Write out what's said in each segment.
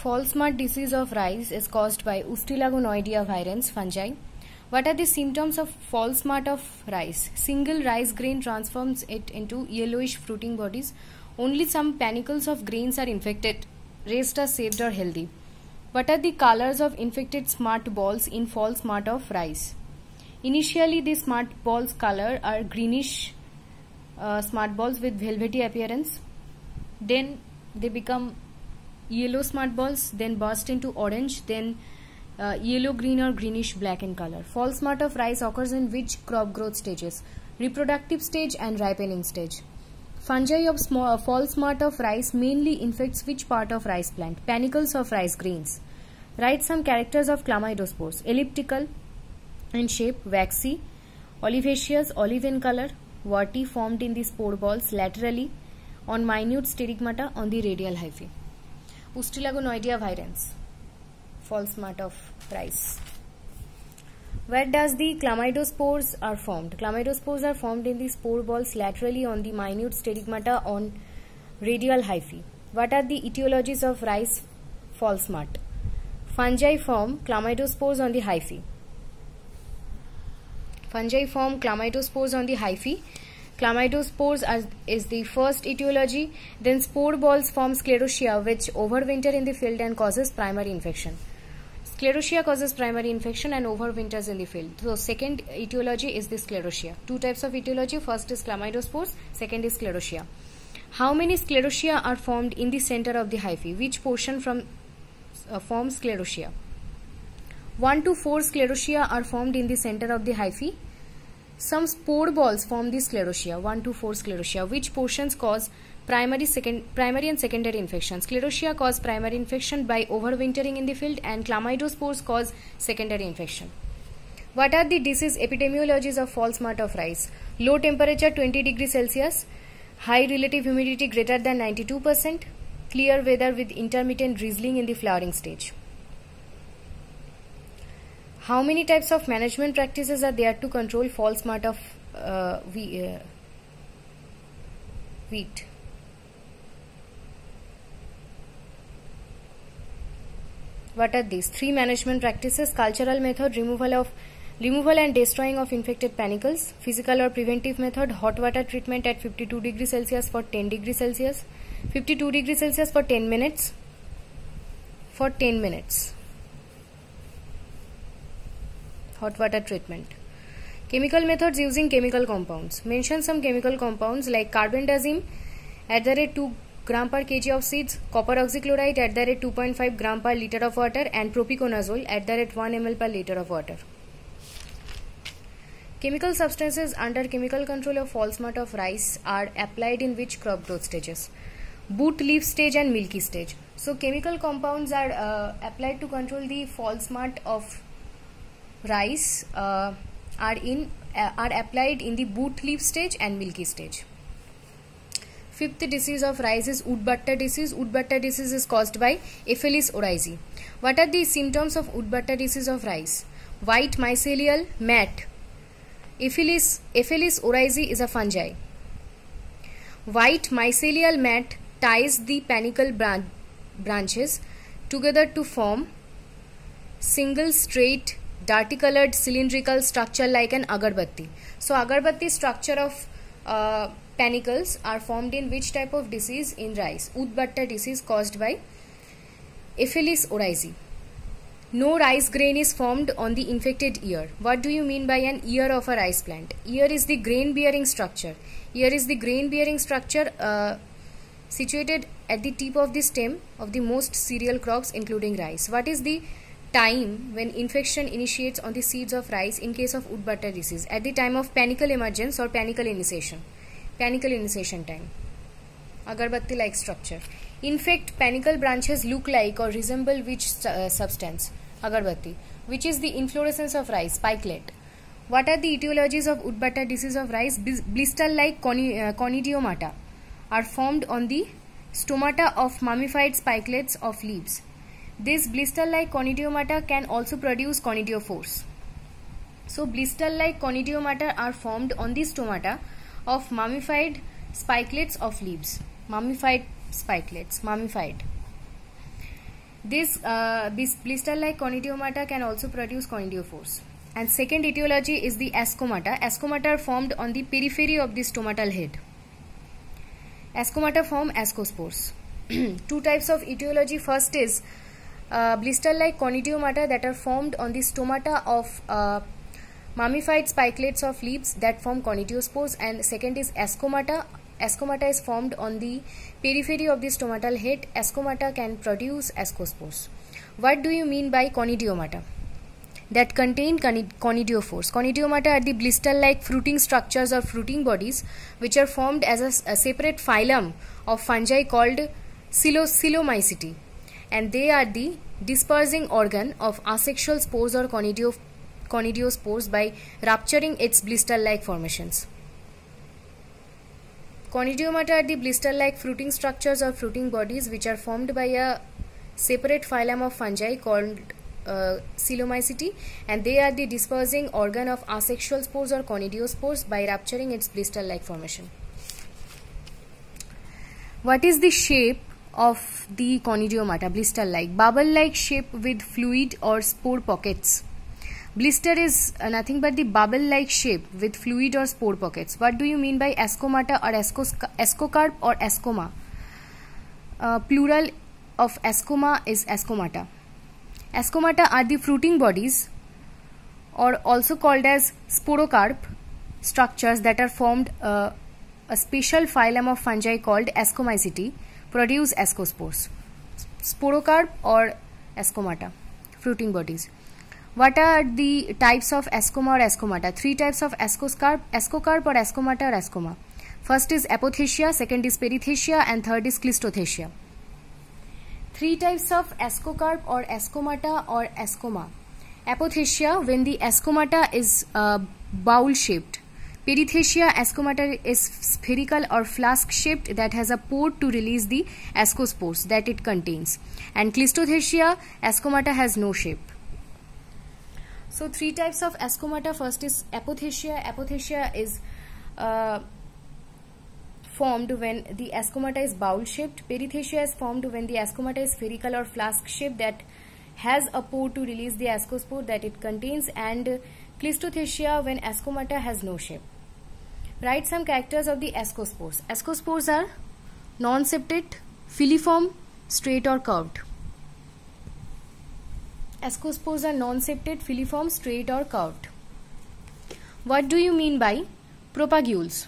Fall smut disease of rice is caused by Ustilagonoidea virens fungi. What are the symptoms of fall smut of rice? Single rice grain transforms it into yellowish fruiting bodies. Only some panicles of grains are infected. Rest are saved or healthy. What are the colors of infected smut balls in fall smut of rice? Initially, the smut balls color are greenish smut balls with velvety appearance. Then they become yellow smut balls, then burst into orange, then yellow green or greenish black in color. Fall smut of rice occurs in which crop growth stages? Reproductive stage and ripening stage. Fungi of fall smut of rice mainly infects which part of rice plant? Panicles of rice grains. Write some characters of chlamydospores. Elliptical in shape, waxy, olivaceous, olive in color, warty, formed in the spore balls laterally on minute stigmata on the radial hyphae. Ustilagonoidea virens, fall smut of rice. Where does the chlamydospores are formed? Chlamydospores are formed in the spore balls laterally on the minute stigmata on radial hyphae. What are the etiologies of rice fall smut? Fungi form chlamydospores on the hyphae. Fungi form chlamydospores on the hyphae. Chlamydospores is the first etiology. Then spore balls form sclerotia, which overwinter in the field and causes primary infection. Sclerotia causes primary infection and overwinters in the field. So second etiology is the sclerotia. Two types of etiology. First is chlamydospores, second is sclerotia. How many sclerotia are formed in the center of the hyphae? Which portion forms sclerotia? 1 to 4 sclerotia are formed in the center of the hyphae. Some spore balls form the sclerotia, 1 to 4 sclerotia. Which portions cause primary and secondary infection? Sclerotia cause primary infection by overwintering in the field, and chlamydospores cause secondary infection. What are the disease epidemiologies of fall smut of rice? Low temperature 20 degrees Celsius, high relative humidity greater than 92%, clear weather with intermittent drizzling in the flowering stage. How many types of management practices are there to control fall smut of wheat? What are these? 3 management practices: cultural method, removal and destroying of infected panicles; physical or preventive method, hot water treatment at 52 degrees Celsius for 10 degrees Celsius, 52 degrees Celsius for 10 minutes. Hot water treatment. Chemical methods using chemical compounds. Mention some chemical compounds like carbendazim at the rate 2 gram per kg of seeds, copper oxychloride at the rate 2.5 gram per liter of water, and propiconazole at the rate 1 ml per liter of water. Chemical substances under chemical control of fall smut of rice are applied in which crop growth stages? Boot leaf stage and milky stage. So chemical compounds are applied to control the fall smut of rice are applied in the boot leaf stage and milky stage. Fifth disease of rice is woodbutter disease. Woodbutter disease is caused by Aphelis oryzae. What are the symptoms of woodbutter disease of rice? White mycelial mat. Aphelis oryzae is a fungi. White mycelial mat ties the panicle branches together to form single straight dirty colored cylindrical structure like an agarbatti. So agarbatti structure of panicles are formed in which type of disease? In rice. Woodbutter disease caused by Aphelis oryzae. No rice grain is formed on the infected ear. What do you mean by an ear of a rice plant? Ear is the grain bearing structure. Ear is the grain bearing structure situated at the tip of the stem of the most cereal crops including rice. What is the time when infection initiates on the seeds of rice in case of woodbutter disease? At the time of panicle emergence or panicle initiation. Panicle initiation time. Agarbatti like structure. Infect panicle branches look like or resemble which substance? Agarbatti. Which is the inflorescence of rice? Spikelet. What are the etiologies of woodbutter disease of rice? Blister like conidiomata are formed on the stomata of mummified spikelets of leaves. This blister-like conidiomata can also produce conidiophores. So, blister-like conidiomata are formed on the stomata of mummified spikelets of leaves. Mummified spikelets, mummified. This blister-like conidiomatous can also produce conidiophores. And second etiology is the ascomata. Ascomata are formed on the periphery of the stomatal head. Ascomata form ascospores. Two types of etiology. First is blister-like conidiomata that are formed on the stomata of mummified spikelets of leaves that form conidiospores, and second is ascomata. Ascomata is formed on the periphery of the stomatal head. Ascomata can produce ascospores. What do you mean by conidiomata? That contain conidiophores. Conidiomata are the blister-like fruiting structures or fruiting bodies which are formed as a separate phylum of fungi called Psilomycete, and they are the dispersing organ of asexual spores or conidiospores by rupturing its blister-like formations. Conidiomata are the blister-like fruiting structures or fruiting bodies which are formed by a separate phylum of fungi called Psilomycete, and they are the dispersing organ of asexual spores or conidiospores by rupturing its blister-like formation. What is the shape of the conidiomata? Blister-like, bubble-like shape with fluid or spore pockets. Blister is nothing but the bubble-like shape with fluid or spore pockets. What do you mean by ascomata or ascocarp or ascoma? Plural of ascoma is ascomata. Ascomata are the fruiting bodies, or also called as sporocarp structures, that are formed a special phylum of fungi called Ascomycete produce ascospores. Sporocarp or ascomata, fruiting bodies. What are the types of ascoma or ascomata? Three types of ascocarp or ascomata or ascoma. First is apothecia, second is perithecia, and third is clistothecia. Three types of ascocarp or ascomata or ascoma. Apothecia, when the ascomata is bowl shaped. Perithecia, ascomata is spherical or flask shaped that has a port to release the ascospores that it contains. And clistothecia, ascomata has no shape. So three types of ascomata. First is apothecia. Apothecia is formed when the ascomata is bowl shaped. Perithecia is formed when the ascomata is spherical or flask shaped that has a pore to release the ascospore that it contains, and clistothecia when ascomata has no shape. Write some characters of the ascospores. Ascospores are non-septate, filiform, straight or curved. Ascospores are non-septate, filiform, straight or curved. What do you mean by propagules?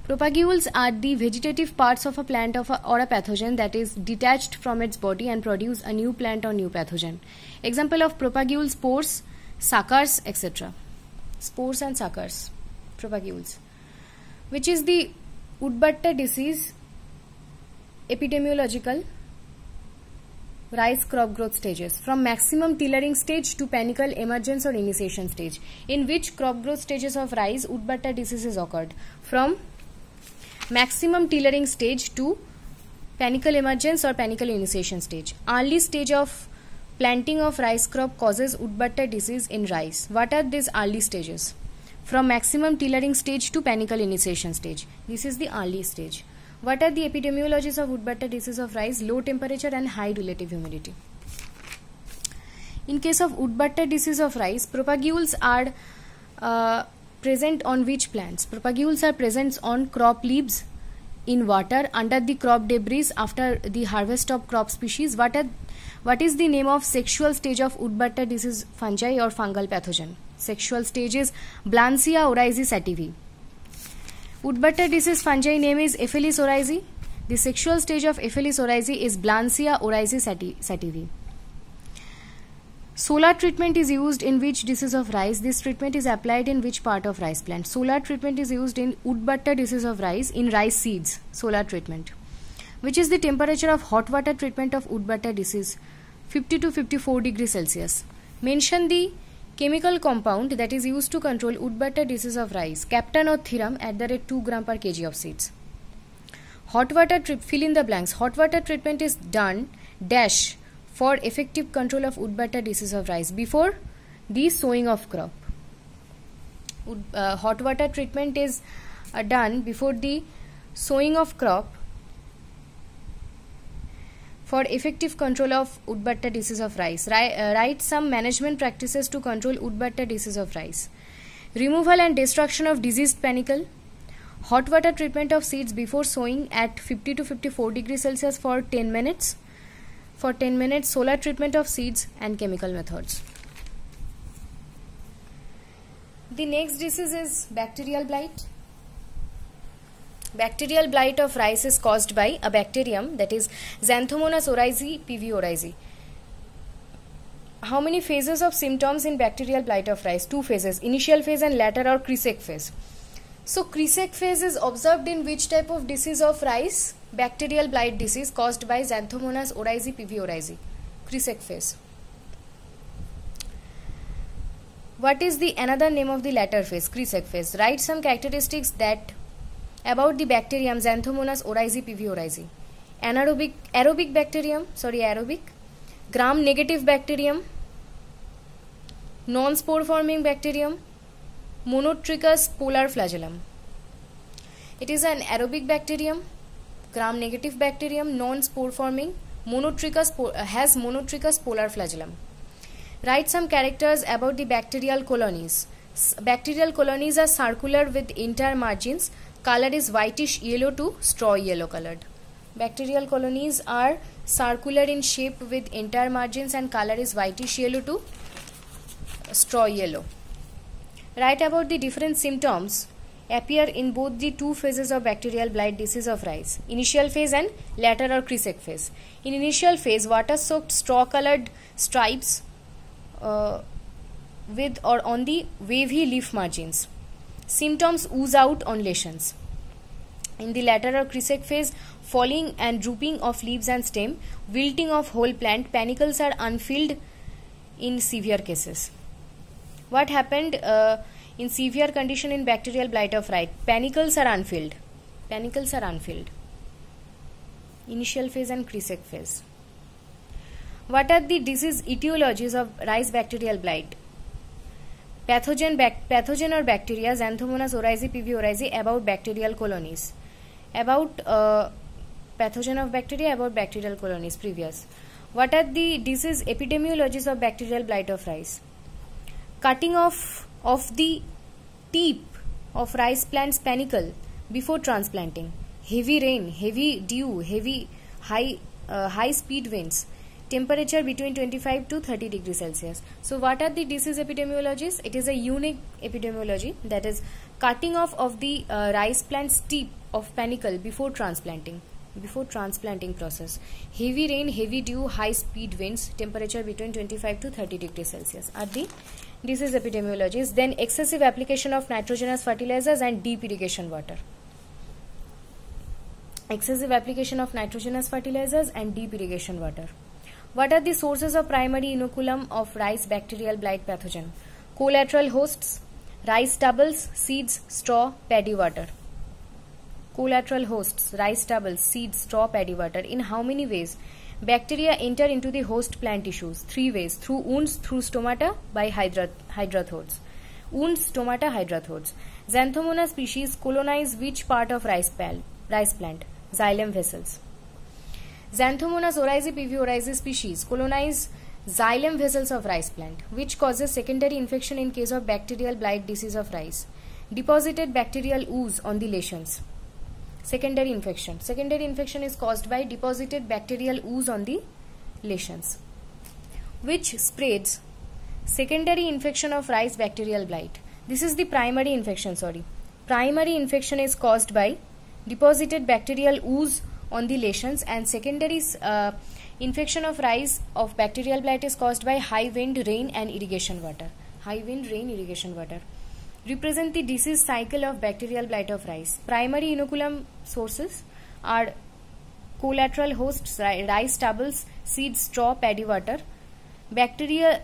Propagules are the vegetative parts of a plant or a pathogen that is detached from its body and produce a new plant or new pathogen. Example of propagules: spores, suckers, etc. Spores and suckers, propagules. Which is the woodbutter disease epidemiological? Rice crop growth stages. From maximum tillering stage to panicle emergence or initiation stage. In which crop growth stages of rice woodbutter diseases occurred? From maximum tillering stage to panicle emergence or panicle initiation stage. Early stage of planting of rice crop causes woodbutter disease in rice. What are these early stages? From maximum tillering stage to panicle initiation stage. This is the early stage. What are the epidemiologies of woodbutter disease of rice? Low temperature and high relative humidity. In case of woodbutter disease of rice, propagules are present on which plants? Propagules are present on crop leaves, in water, under the crop debris after the harvest of crop species. What is the name of sexual stage of woodbutter disease fungi or fungal pathogen? Sexual stage is Blancea oryzae sativa. Woodbutter disease fungi name is Aphelis oryzae. The sexual stage of Aphelis oryzae is Blancea oryzae sativa. Solar treatment is used in which disease of rice? This treatment is applied in which part of rice plant? Solar treatment is used in woodbutter disease of rice, in rice seeds. Solar treatment. Which is the temperature of hot water treatment of woodbutter disease? 50 to 54 degrees Celsius. Mention the chemical compound that is used to control woodbutter disease of rice. Captain or theorem at the rate 2 gram per kg of seeds. Hot water fill in the blanks. Hot water treatment is done dash for effective control of woodbutter disease of rice before the sowing of crop. Hot water treatment is done before the sowing of crop for effective control of woodbatta disease of rice. Write some management practices to control woodbatta disease of rice. Removal and destruction of diseased panicle. Hot water treatment of seeds before sowing at 50 to 54 degrees Celsius for 10 minutes. For 10 minutes, solar treatment of seeds and chemical methods. The next disease is bacterial blight. Bacterial blight of rice is caused by a bacterium, that is Xanthomonas oryzae PV oryzae. How many phases of symptoms in bacterial blight of rice? 2 phases, initial phase and later or Kresek phase. So Kresek phase is observed in which type of disease of rice? Bacterial blight disease caused by Xanthomonas oryzae PV oryzae. Kresek phase. What is the another name of the latter phase? Kresek phase. Write some characteristics that about the bacterium Xanthomonas oryzae PV oryzae. Aerobic bacterium, gram negative bacterium, non-spore forming bacterium, Monotrichus polar flagellum. It is an aerobic bacterium, gram negative bacterium, non-spore forming, has Monotrichus polar flagellum. Write some characters about the bacterial colonies. Bacterial colonies are circular with entire margins. Color is whitish yellow to straw yellow colored. Bacterial colonies are circular in shape with entire margins and color is whitish yellow to straw yellow. Write about the different symptoms appear in both the 2 phases of bacterial blight disease of rice, initial phase and later or Kresek phase. In initial phase, water soaked straw colored stripes with or on the wavy leaf margins. Symptoms ooze out on lesions. In the later or Kresek phase, falling and drooping of leaves and stem, wilting of whole plant, panicles are unfilled in severe cases. What happened in severe condition in bacterial blight of rice? Panicles are unfilled. Initial phase and Kresek phase. What are the disease etiologies of rice bacterial blight? Pathogen or bacteria Xanthomonas oryzae PV oryzae about bacterial colonies. About pathogen of bacteria, about bacterial colonies previous. What are the disease epidemiologies of bacterial blight of rice? Cutting off of the tip of rice plant's panicle before transplanting. Heavy rain, heavy dew, high speed winds. Temperature between 25 to 30 degrees Celsius. So what are the disease epidemiologies? It is a unique epidemiology, that is cutting off of the rice plant's tip of panicle before transplanting process. Heavy rain, heavy dew, high speed winds, temperature between 25 to 30 degrees Celsius are the disease epidemiologies. Then excessive application of nitrogenous fertilizers and deep irrigation water. Excessive application of nitrogenous fertilizers and deep irrigation water. What are the sources of primary inoculum of rice bacterial blight pathogen? Collateral hosts, rice stubbles, seeds, straw, paddy water. Collateral hosts, rice stubbles, seeds, straw, paddy water. In how many ways? Bacteria enter into the host plant tissues. 3 ways. Through wounds, through stomata, by hydrathodes. Wounds, stomata, hydrathodes. Xanthomonas species colonize which part of rice plant? Xylem vessels. Xanthomonas oryzae PV oryzae species colonize xylem vessels of rice plant, which causes secondary infection in case of bacterial blight disease of rice. Deposited bacterial ooze on the lesions. Secondary infection. Secondary infection is caused by deposited bacterial ooze on the lesions, which spreads secondary infection of rice bacterial blight. This is the primary infection, Primary infection is caused by deposited bacterial ooze on the lesions, and secondary infection of rice of bacterial blight is caused by high wind, rain and irrigation water. High wind, rain, irrigation water. Represent the disease cycle of bacterial blight of rice. Primary inoculum sources are collateral hosts, rice stubbles, seeds, straw, paddy water. Bacteria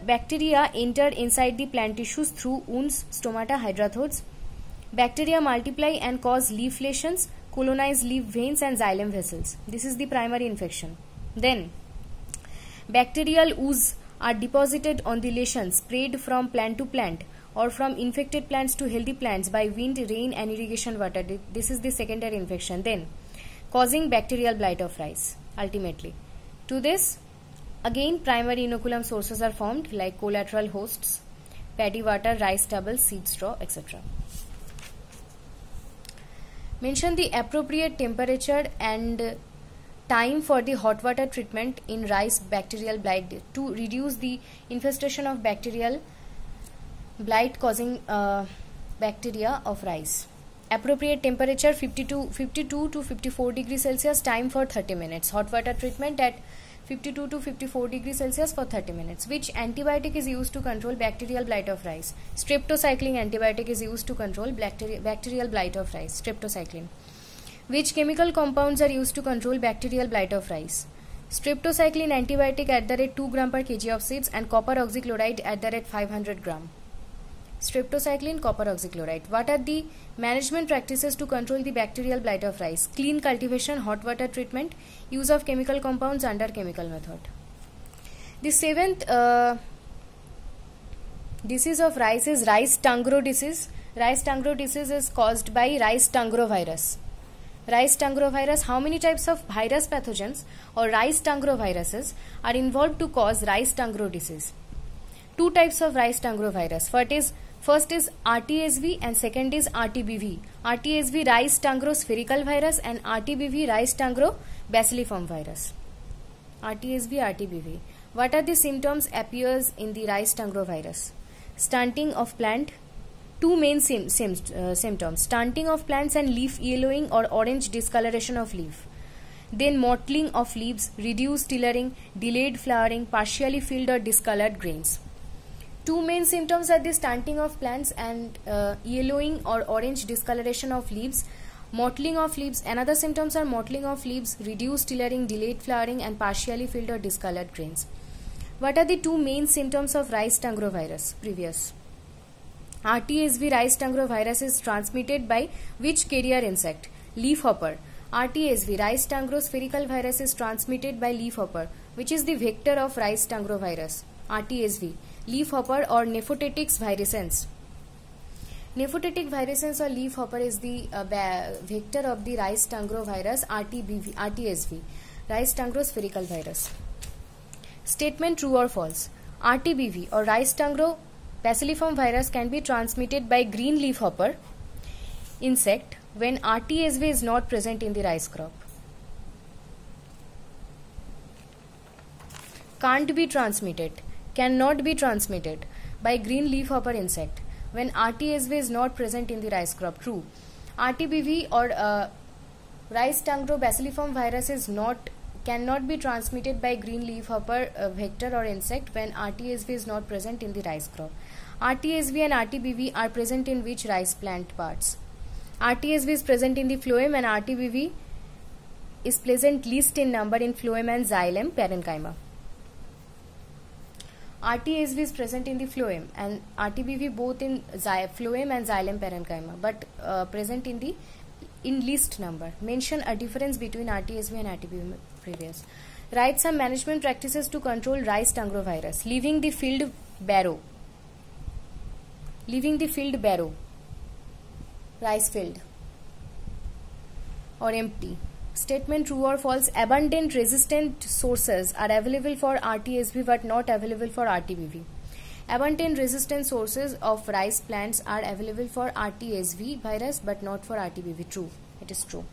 enter inside the plant tissues through wounds, stomata, hydrathodes. Bacteria multiply and cause leaf lesions, colonize leaf veins and xylem vessels. This is the primary infection. Then, bacterial ooze are deposited on the lesions, sprayed from plant to plant or from infected plants to healthy plants by wind, rain and irrigation water. This is the secondary infection. Then, causing bacterial blight of rice ultimately. To this, again primary inoculum sources are formed like collateral hosts, paddy water, rice stubble, seed straw, etc. Mention the appropriate temperature and time for the hot water treatment in rice bacterial blight to reduce the infestation of bacterial blight causing bacteria of rice. Appropriate temperature 52 to 54 degrees Celsius, time for 30 minutes. Hot water treatment at 52 to 54 degrees Celsius for 30 minutes. Which antibiotic is used to control bacterial blight of rice? Streptocycline antibiotic is used to control bacterial blight of rice. Streptocycline. Which chemical compounds are used to control bacterial blight of rice? Streptocycline antibiotic at the rate 2 gram per kg of seeds and copper oxychloride at the rate 500 gram. Streptocycline, copper oxychloride. What are the management practices to control the bacterial blight of rice? Clean cultivation, hot water treatment, use of chemical compounds under chemical method. The seventh disease of rice is rice tangro disease. Rice tangro disease is caused by rice tangro virus. Rice tangro virus. How many types of virus pathogens or rice tangro viruses are involved to cause rice tangro disease? Two types of rice tangro virus. First is RTSV and second is RTBV. RTSV rice tangro spherical virus and RTBV rice tangro bacilliform virus. RTSV, RTBV. What are the symptoms appears in the rice tangro virus? Stunting of plant. Two main symptoms: stunting of plants and leaf yellowing or orange discoloration of leaf. Then mottling of leaves, reduced tillering, delayed flowering, partially filled or discolored grains. Two main symptoms are the stunting of plants and yellowing or orange discoloration of leaves. Mottling of leaves. Another symptoms are mottling of leaves, reduced tillering, delayed flowering and partially filled or discolored grains. What are the two main symptoms of rice tangro virus? Previous. RTSV rice tangro virus is transmitted by which carrier insect? Leafhopper. RTSV rice tangro spherical virus is transmitted by leafhopper. Which is the vector of rice tangro virus? RTSV. Leafhopper or Nephotetic virescens. Nephotetic virescens or leafhopper is the vector of the rice tangro virus RTSV, rice tangro spherical virus. Statement true or false? RTBV or rice tangro bacilliform virus can be transmitted by green leafhopper insect when RTSV is not present in the rice crop. Can't be transmitted, cannot be transmitted by green leafhopper insect when RTSV is not present in the rice crop. True. RTBV or rice tangro bacilliform virus cannot be transmitted by green leafhopper vector or insect when RTSV is not present in the rice crop. RTSV and RTBV are present in which rice plant parts? RTSV is present in the phloem and RTBV is present least in number in phloem and xylem parenchyma. RTSV is present in the phloem and RTBV both in phloem and xylem parenchyma, but present in least number. Mention a difference between RTSV and RTBV previous. Write some management practices to control rice tangro virus. Leaving the field barrow. Rice field or empty. Statement true or false? Abundant resistant sources are available for RTSV but not available for RTBV. Abundant resistant sources of rice plants are available for RTSV virus but not for RTBV. True. It is true.